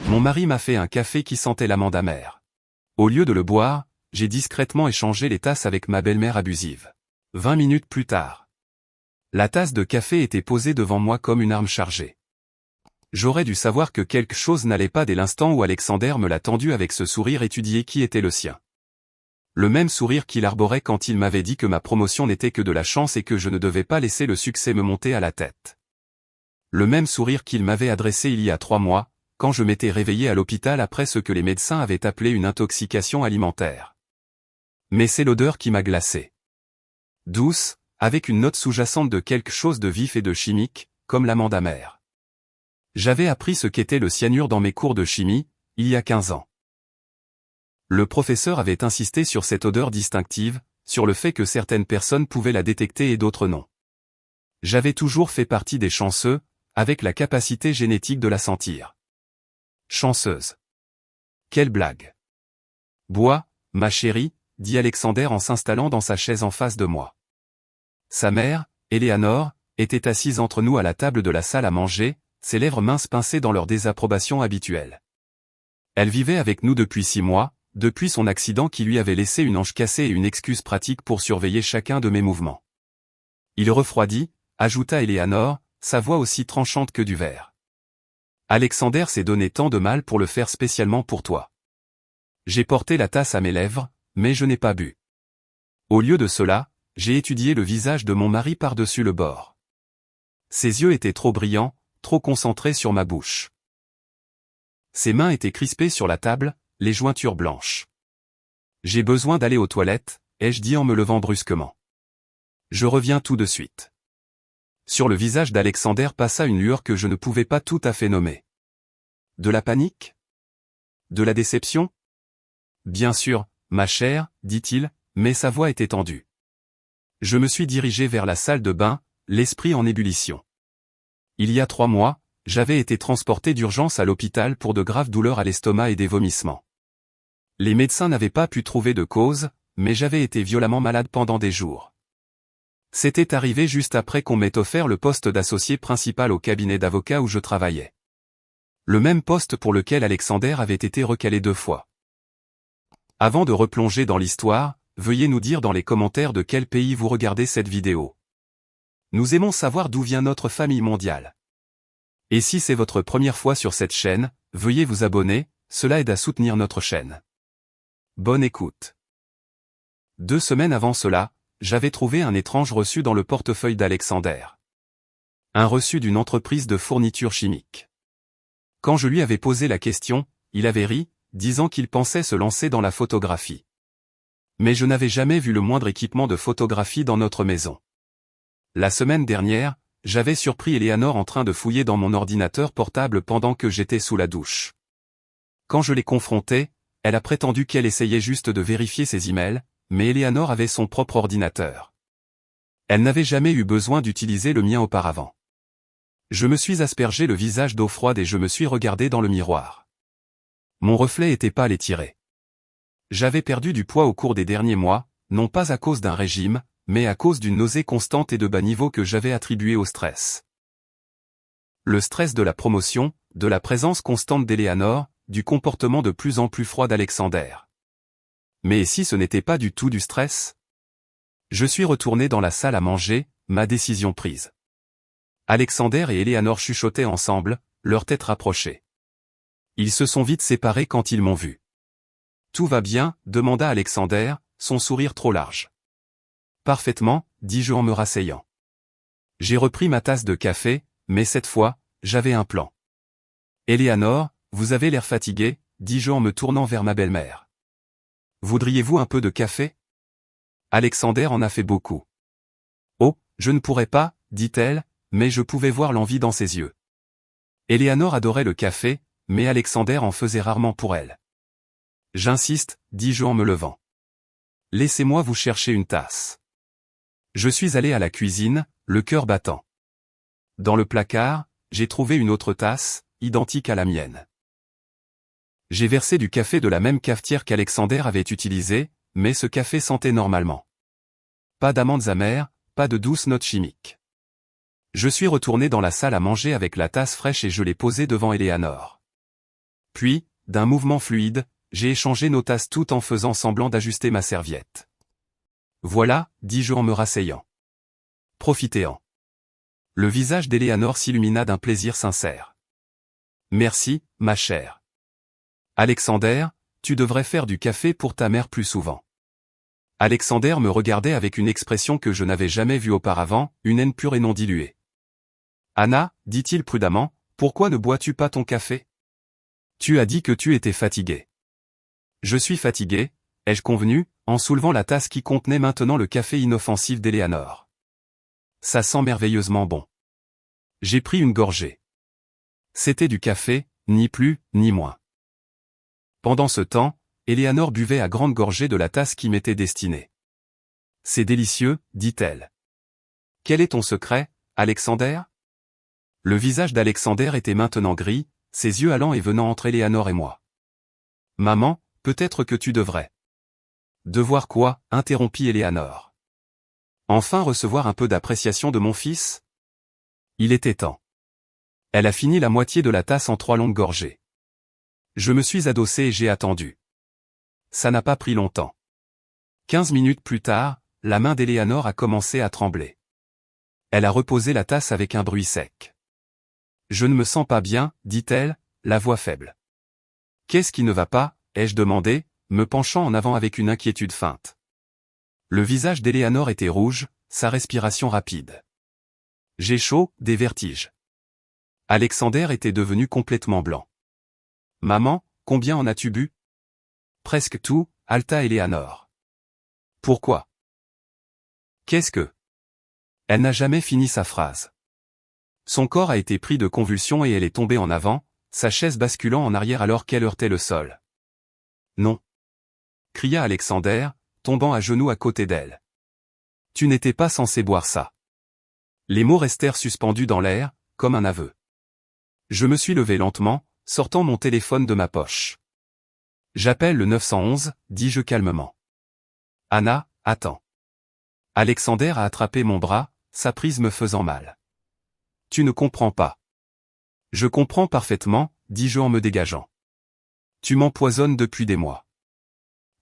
Mon mari m'a fait un café qui sentait l'amande amère. Au lieu de le boire, j'ai discrètement échangé les tasses avec ma belle-mère abusive. 20 minutes plus tard. La tasse de café était posée devant moi comme une arme chargée. J'aurais dû savoir que quelque chose n'allait pas dès l'instant où Alexander me l'a tendu avec ce sourire étudié qui était le sien. Le même sourire qu'il arborait quand il m'avait dit que ma promotion n'était que de la chance et que je ne devais pas laisser le succès me monter à la tête. Le même sourire qu'il m'avait adressé il y a 3 mois, quand je m'étais réveillé à l'hôpital après ce que les médecins avaient appelé une intoxication alimentaire. Mais c'est l'odeur qui m'a glacé. Douce, avec une note sous-jacente de quelque chose de vif et de chimique, comme l'amande amère. J'avais appris ce qu'était le cyanure dans mes cours de chimie, il y a 15 ans. Le professeur avait insisté sur cette odeur distinctive, sur le fait que certaines personnes pouvaient la détecter et d'autres non. J'avais toujours fait partie des chanceux, avec la capacité génétique de la sentir. Chanceuse. Quelle blague. Bois, ma chérie, dit Alexander en s'installant dans sa chaise en face de moi. Sa mère, Eleanor, était assise entre nous à la table de la salle à manger, ses lèvres minces pincées dans leur désapprobation habituelle. Elle vivait avec nous depuis 6 mois, depuis son accident qui lui avait laissé une hanche cassée et une excuse pratique pour surveiller chacun de mes mouvements. Il refroidit, ajouta Eleanor, sa voix aussi tranchante que du verre. Alexander s'est donné tant de mal pour le faire spécialement pour toi. J'ai porté la tasse à mes lèvres, mais je n'ai pas bu. Au lieu de cela, j'ai étudié le visage de mon mari par-dessus le bord. Ses yeux étaient trop brillants, trop concentrés sur ma bouche. Ses mains étaient crispées sur la table, les jointures blanches. J'ai besoin d'aller aux toilettes, ai-je dit en me levant brusquement. Je reviens tout de suite. Sur le visage d'Alexander passa une lueur que je ne pouvais pas tout à fait nommer. De la panique? De la déception? Bien sûr, ma chère, dit-il, mais sa voix était tendue. Je me suis dirigé vers la salle de bain, l'esprit en ébullition. Il y a 3 mois, j'avais été transporté d'urgence à l'hôpital pour de graves douleurs à l'estomac et des vomissements. Les médecins n'avaient pas pu trouver de cause, mais j'avais été violemment malade pendant des jours. C'était arrivé juste après qu'on m'ait offert le poste d'associé principal au cabinet d'avocat où je travaillais. Le même poste pour lequel Alexander avait été recalé 2 fois. Avant de replonger dans l'histoire, veuillez nous dire dans les commentaires de quel pays vous regardez cette vidéo. Nous aimons savoir d'où vient notre famille mondiale. Et si c'est votre première fois sur cette chaîne, veuillez vous abonner, cela aide à soutenir notre chaîne. Bonne écoute. 2 semaines avant cela, j'avais trouvé un étrange reçu dans le portefeuille d'Alexander. Un reçu d'une entreprise de fourniture chimique. Quand je lui avais posé la question, il avait ri, disant qu'il pensait se lancer dans la photographie. Mais je n'avais jamais vu le moindre équipement de photographie dans notre maison. La semaine dernière, j'avais surpris Eleanor en train de fouiller dans mon ordinateur portable pendant que j'étais sous la douche. Quand je l'ai confrontée, elle a prétendu qu'elle essayait juste de vérifier ses emails, mais Eleanor avait son propre ordinateur. Elle n'avait jamais eu besoin d'utiliser le mien auparavant. Je me suis aspergé le visage d'eau froide et je me suis regardé dans le miroir. Mon reflet était pâle et tiré. J'avais perdu du poids au cours des derniers mois, non pas à cause d'un régime, mais à cause d'une nausée constante et de bas niveau que j'avais attribué au stress. Le stress de la promotion, de la présence constante d'Eleanor, du comportement de plus en plus froid d'Alexander. Mais si ce n'était pas du tout du stress? Je suis retourné dans la salle à manger, ma décision prise. Alexander et Eleanor chuchotaient ensemble, leurs têtes rapprochées. Ils se sont vite séparés quand ils m'ont vu. Tout va bien, demanda Alexander, son sourire trop large. Parfaitement, dis-je en me rasseyant. J'ai repris ma tasse de café, mais cette fois, j'avais un plan. Eleanor, vous avez l'air fatiguée, dis-je en me tournant vers ma belle-mère. Voudriez-vous un peu de café? Alexander en a fait beaucoup. Oh, je ne pourrais pas, dit-elle, mais je pouvais voir l'envie dans ses yeux. Eleanor adorait le café, mais Alexander en faisait rarement pour elle. J'insiste, dis-je en me levant. Laissez-moi vous chercher une tasse. Je suis allé à la cuisine, le cœur battant. Dans le placard, j'ai trouvé une autre tasse, identique à la mienne. J'ai versé du café de la même cafetière qu'Alexander avait utilisée, mais ce café sentait normalement. Pas d'amandes amères, pas de douces notes chimiques. Je suis retourné dans la salle à manger avec la tasse fraîche et je l'ai posée devant Eleanor. Puis, d'un mouvement fluide, j'ai échangé nos tasses tout en faisant semblant d'ajuster ma serviette. Voilà, dis-je en me rasseyant. Profitez-en. Le visage d'Eleanor s'illumina d'un plaisir sincère. Merci, ma chère. Alexander, tu devrais faire du café pour ta mère plus souvent. Alexander me regardait avec une expression que je n'avais jamais vue auparavant, une haine pure et non diluée. Anna, dit-il prudemment, pourquoi ne bois-tu pas ton café? Tu as dit que tu étais fatiguée. Je suis fatigué, ai-je convenu, en soulevant la tasse qui contenait maintenant le café inoffensif d'Eleanor. Ça sent merveilleusement bon. J'ai pris une gorgée. C'était du café, ni plus, ni moins. Pendant ce temps, Eleanor buvait à grandes gorgées de la tasse qui m'était destinée. C'est délicieux, dit-elle. Quel est ton secret, Alexander? Le visage d'Alexander était maintenant gris, ses yeux allant et venant entre Eleanor et moi. Maman, peut-être que tu devrais. Devoir quoi? Interrompit Eleanor. Enfin recevoir un peu d'appréciation de mon fils? Il était temps. Elle a fini la moitié de la tasse en 3 longues gorgées. Je me suis adossé et j'ai attendu. Ça n'a pas pris longtemps. 15 minutes plus tard, la main d'Eleanor a commencé à trembler. Elle a reposé la tasse avec un bruit sec. Je ne me sens pas bien, dit-elle, la voix faible. Qu'est-ce qui ne va pas? Ai-je demandé, me penchant en avant avec une inquiétude feinte. Le visage d'Eleanor était rouge, sa respiration rapide. J'ai chaud, des vertiges. Alexander était devenu complètement blanc. Maman, combien en as-tu bu? Presque tout, halta Eleanor. Pourquoi? Qu'est-ce que? Elle n'a jamais fini sa phrase. Son corps a été pris de convulsions et elle est tombée en avant, sa chaise basculant en arrière alors qu'elle heurtait le sol. Non. Cria Alexander, tombant à genoux à côté d'elle. Tu n'étais pas censé boire ça. Les mots restèrent suspendus dans l'air, comme un aveu. Je me suis levé lentement, sortant mon téléphone de ma poche. J'appelle le 911, dis-je calmement. Anna, attends. Alexander a attrapé mon bras, sa prise me faisant mal. Tu ne comprends pas. Je comprends parfaitement, dis-je en me dégageant. Tu m'empoisonnes depuis des mois.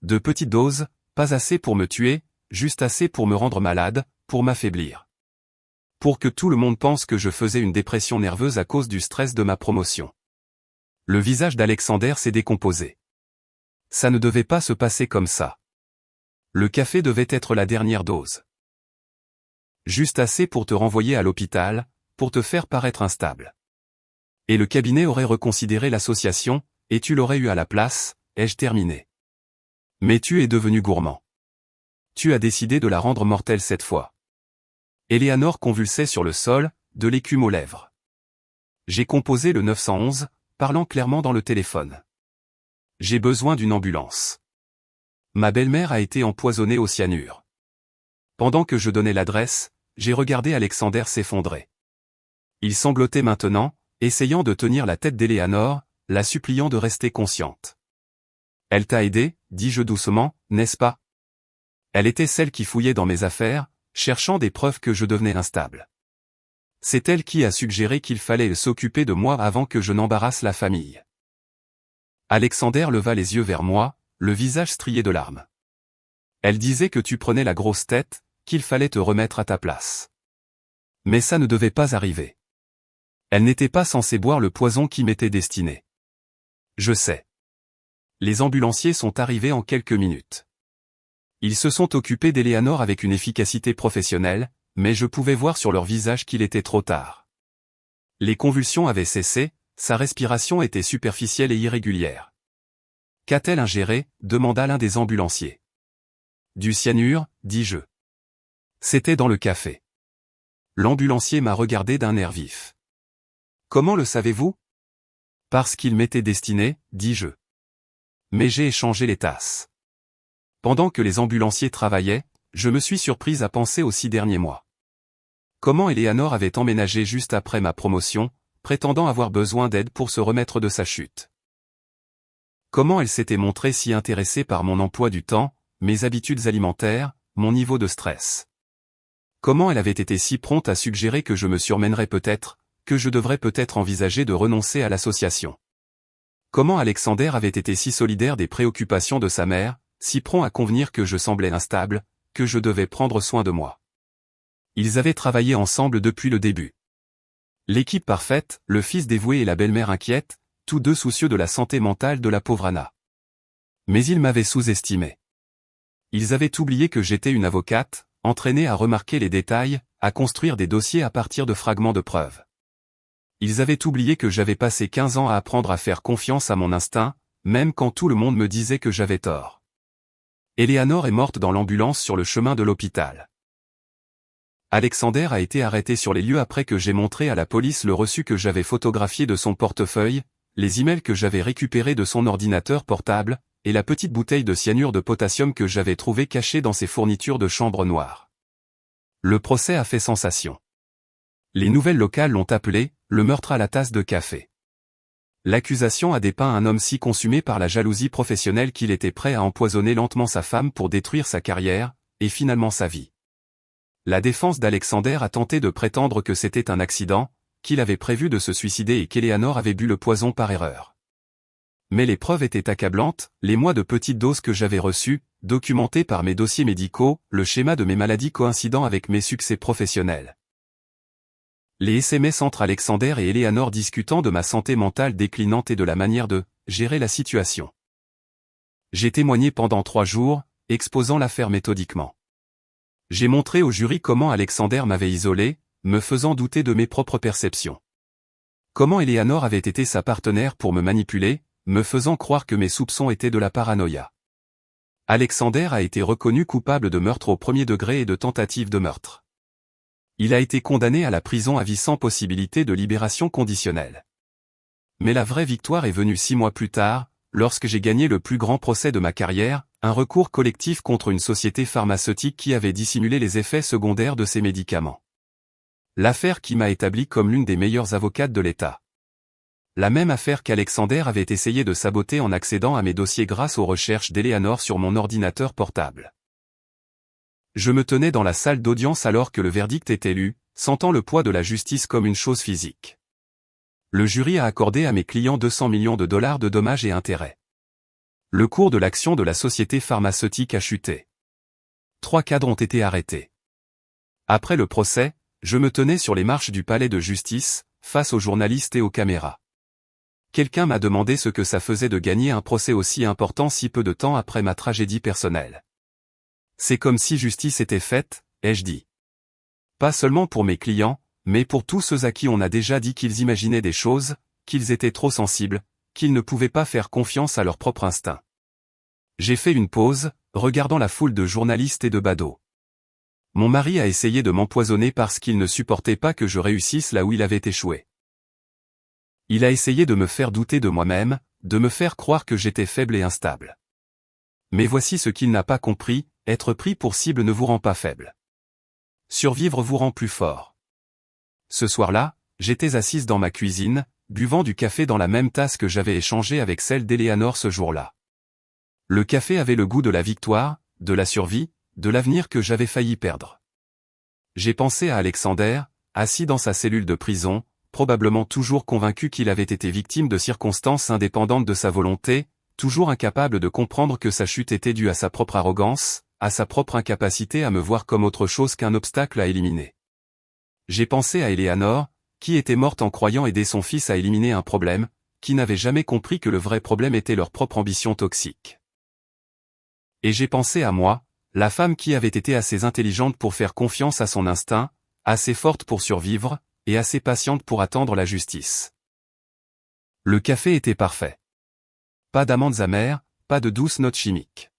De petites doses, pas assez pour me tuer, juste assez pour me rendre malade, pour m'affaiblir. Pour que tout le monde pense que je faisais une dépression nerveuse à cause du stress de ma promotion. Le visage d'Alexander s'est décomposé. Ça ne devait pas se passer comme ça. Le café devait être la dernière dose. Juste assez pour te renvoyer à l'hôpital, pour te faire paraître instable. Et le cabinet aurait reconsidéré l'association, et tu l'aurais eu à la place, ai-je terminé. Mais tu es devenu gourmand. Tu as décidé de la rendre mortelle cette fois. Eleanor convulsait sur le sol, de l'écume aux lèvres. J'ai composé le 911, parlant clairement dans le téléphone. J'ai besoin d'une ambulance. Ma belle-mère a été empoisonnée au cyanure. Pendant que je donnais l'adresse, j'ai regardé Alexander s'effondrer. Il sanglotait maintenant, essayant de tenir la tête d'Eleanor, la suppliant de rester consciente. Elle t'a aidé, dis-je doucement, n'est-ce pas? Elle était celle qui fouillait dans mes affaires, cherchant des preuves que je devenais instable. C'est elle qui a suggéré qu'il fallait s'occuper de moi avant que je n'embarrasse la famille. Alexander leva les yeux vers moi, le visage strié de larmes. Elle disait que tu prenais la grosse tête, qu'il fallait te remettre à ta place. Mais ça ne devait pas arriver. Elle n'était pas censée boire le poison qui m'était destiné. Je sais. Les ambulanciers sont arrivés en quelques minutes. Ils se sont occupés d'Eleanor avec une efficacité professionnelle, mais je pouvais voir sur leur visage qu'il était trop tard. Les convulsions avaient cessé, sa respiration était superficielle et irrégulière. Qu'a-t-elle ingéré? Demanda l'un des ambulanciers. Du cyanure, dis-je. C'était dans le café. L'ambulancier m'a regardé d'un air vif. Comment le savez-vous? Parce qu'il m'était destiné, dis-je. Mais j'ai échangé les tasses. Pendant que les ambulanciers travaillaient, je me suis surprise à penser aux 6 derniers mois. Comment Eleanor avait emménagé juste après ma promotion, prétendant avoir besoin d'aide pour se remettre de sa chute. Comment elle s'était montrée si intéressée par mon emploi du temps, mes habitudes alimentaires, mon niveau de stress. Comment elle avait été si prompte à suggérer que je me surmènerais peut-être, que je devrais peut-être envisager de renoncer à l'association. Comment Alexander avait été si solidaire des préoccupations de sa mère, si prompt à convenir que je semblais instable, que je devais prendre soin de moi. Ils avaient travaillé ensemble depuis le début. L'équipe parfaite, le fils dévoué et la belle-mère inquiète, tous deux soucieux de la santé mentale de la pauvre Anna. Mais ils m'avaient sous-estimé. Ils avaient oublié que j'étais une avocate, entraînée à remarquer les détails, à construire des dossiers à partir de fragments de preuves. Ils avaient oublié que j'avais passé 15 ans à apprendre à faire confiance à mon instinct, même quand tout le monde me disait que j'avais tort. Eleanor est morte dans l'ambulance sur le chemin de l'hôpital. Alexander a été arrêté sur les lieux après que j'ai montré à la police le reçu que j'avais photographié de son portefeuille, les emails que j'avais récupérés de son ordinateur portable, et la petite bouteille de cyanure de potassium que j'avais trouvée cachée dans ses fournitures de chambre noire. Le procès a fait sensation. Les nouvelles locales l'ont appelé « le meurtre à la tasse de café ». L'accusation a dépeint un homme si consumé par la jalousie professionnelle qu'il était prêt à empoisonner lentement sa femme pour détruire sa carrière, et finalement sa vie. La défense d'Alexander a tenté de prétendre que c'était un accident, qu'il avait prévu de se suicider et qu'Eleanor avait bu le poison par erreur. Mais les preuves étaient accablantes, les mois de petites doses que j'avais reçues, documentés par mes dossiers médicaux, le schéma de mes maladies coïncidant avec mes succès professionnels. Les SMS entre Alexander et Eleanor discutant de ma santé mentale déclinante et de la manière de gérer la situation. J'ai témoigné pendant 3 jours, exposant l'affaire méthodiquement. J'ai montré au jury comment Alexander m'avait isolé, me faisant douter de mes propres perceptions. Comment Eleanor avait été sa partenaire pour me manipuler, me faisant croire que mes soupçons étaient de la paranoïa. Alexander a été reconnu coupable de meurtre au premier degré et de tentative de meurtre. Il a été condamné à la prison à vie sans possibilité de libération conditionnelle. Mais la vraie victoire est venue 6 mois plus tard, lorsque j'ai gagné le plus grand procès de ma carrière, un recours collectif contre une société pharmaceutique qui avait dissimulé les effets secondaires de ses médicaments. L'affaire qui m'a établi comme l'une des meilleures avocates de l'État. La même affaire qu'Alexander avait essayé de saboter en accédant à mes dossiers grâce aux recherches d'Eleanor sur mon ordinateur portable. Je me tenais dans la salle d'audience alors que le verdict était lu, sentant le poids de la justice comme une chose physique. Le jury a accordé à mes clients 200 millions de dollars de dommages et intérêts. Le cours de l'action de la société pharmaceutique a chuté. 3 cadres ont été arrêtés. Après le procès, je me tenais sur les marches du palais de justice, face aux journalistes et aux caméras. Quelqu'un m'a demandé ce que ça faisait de gagner un procès aussi important si peu de temps après ma tragédie personnelle. C'est comme si justice était faite, ai-je dit. Pas seulement pour mes clients, mais pour tous ceux à qui on a déjà dit qu'ils imaginaient des choses, qu'ils étaient trop sensibles, qu'ils ne pouvaient pas faire confiance à leur propre instinct. J'ai fait une pause, regardant la foule de journalistes et de badauds. Mon mari a essayé de m'empoisonner parce qu'il ne supportait pas que je réussisse là où il avait échoué. Il a essayé de me faire douter de moi-même, de me faire croire que j'étais faible et instable. Mais voici ce qu'il n'a pas compris, être pris pour cible ne vous rend pas faible. Survivre vous rend plus fort. Ce soir-là, j'étais assise dans ma cuisine, buvant du café dans la même tasse que j'avais échangée avec celle d'Eleanor ce jour-là. Le café avait le goût de la victoire, de la survie, de l'avenir que j'avais failli perdre. J'ai pensé à Alexander, assis dans sa cellule de prison, probablement toujours convaincu qu'il avait été victime de circonstances indépendantes de sa volonté, toujours incapable de comprendre que sa chute était due à sa propre arrogance, à sa propre incapacité à me voir comme autre chose qu'un obstacle à éliminer. J'ai pensé à Eleanor, qui était morte en croyant aider son fils à éliminer un problème, qui n'avait jamais compris que le vrai problème était leur propre ambition toxique. Et j'ai pensé à moi, la femme qui avait été assez intelligente pour faire confiance à son instinct, assez forte pour survivre, et assez patiente pour attendre la justice. Le café était parfait. Pas d'amandes amères, pas de douces notes chimiques.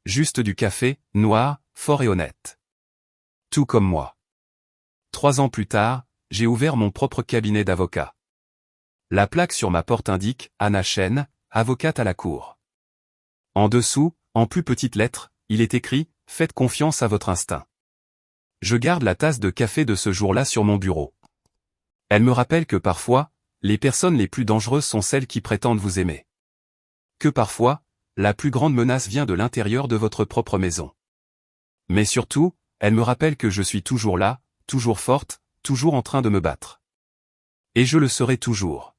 Juste du café, noir, fort et honnête. Tout comme moi. 3 ans plus tard, j'ai ouvert mon propre cabinet d'avocat. La plaque sur ma porte indique « Anna Chen, avocate à la cour ». En dessous, en plus petites lettres, il est écrit « Faites confiance à votre instinct ». Je garde la tasse de café de ce jour-là sur mon bureau. Elle me rappelle que parfois, les personnes les plus dangereuses sont celles qui prétendent vous aimer. Que parfois, la plus grande menace vient de l'intérieur de votre propre maison. Mais surtout, elle me rappelle que je suis toujours là, toujours forte, toujours en train de me battre. Et je le serai toujours.